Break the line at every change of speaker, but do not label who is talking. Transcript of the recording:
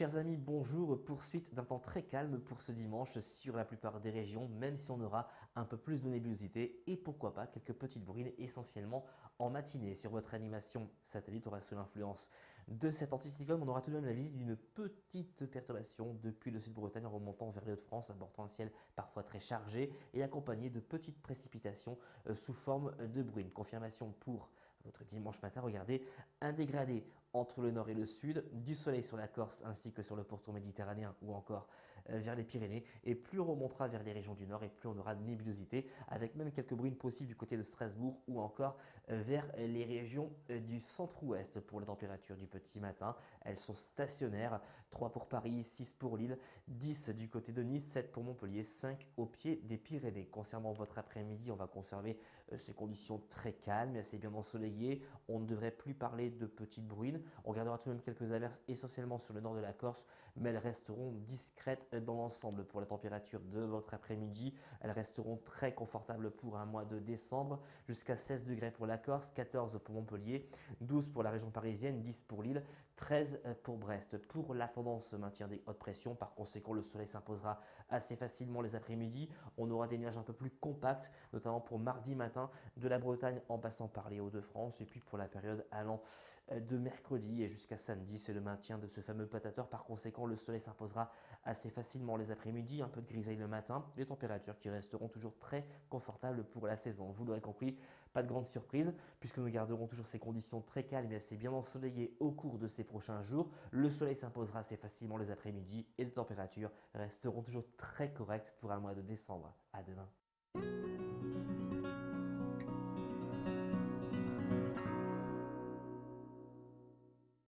Chers amis, bonjour. Poursuite d'un temps très calme pour ce dimanche sur la plupart des régions, même si on aura un peu plus de nébulosité et pourquoi pas quelques petites bruines essentiellement en matinée. Sur votre animation satellite, on aura sous l'influence de cet anticyclone. On aura tout de même la visite d'une petite perturbation depuis le sud-Bretagne en remontant vers les Hauts-de-France, apportant un ciel parfois très chargé et accompagné de petites précipitations sous forme de bruine. Confirmation pour votre dimanche matin, regardez, un dégradé entre le nord et le sud, du soleil sur la Corse ainsi que sur le pourtour méditerranéen ou encore vers les Pyrénées. Et plus on remontera vers les régions du nord et plus on aura de nébulosité, avec même quelques bruines possibles du côté de Strasbourg ou encore vers les régions du centre-ouest pour la température du petit matin. Elles sont stationnaires, 3 pour Paris, 6 pour Lille, 10 du côté de Nice, 7 pour Montpellier, 5 au pied des Pyrénées. Concernant votre après-midi, on va conserver ces conditions très calmes et assez bien ensoleillées. On ne devrait plus parler de petites bruines. On gardera tout de même quelques averses essentiellement sur le nord de la Corse, mais elles resteront discrètes dans l'ensemble. Pour la température de votre après-midi, elles resteront très confortables pour un mois de décembre, jusqu'à 16 degrés pour la Corse, 14 pour Montpellier, 12 pour la région parisienne, 10 pour Lille, 13 pour Brest. Pour la tendance maintien des hautes pressions, par conséquent le soleil s'imposera assez facilement les après-midi. On aura des nuages un peu plus compacts, notamment pour mardi matin, de la Bretagne en passant par les Hauts-de-France, et puis pour la période allant de mercredi et jusqu'à samedi, c'est le maintien de ce fameux patateur. Par conséquent, le soleil s'imposera assez facilement les après-midi, un peu de grisaille le matin, les températures qui resteront toujours très confortables pour la saison. Vous l'aurez compris, pas de grande surprise puisque nous garderons toujours ces conditions très calmes et assez bien ensoleillées au cours de ces prochains jours. Le soleil s'imposera assez facilement les après-midi et les températures resteront toujours très correctes pour un mois de décembre. À demain.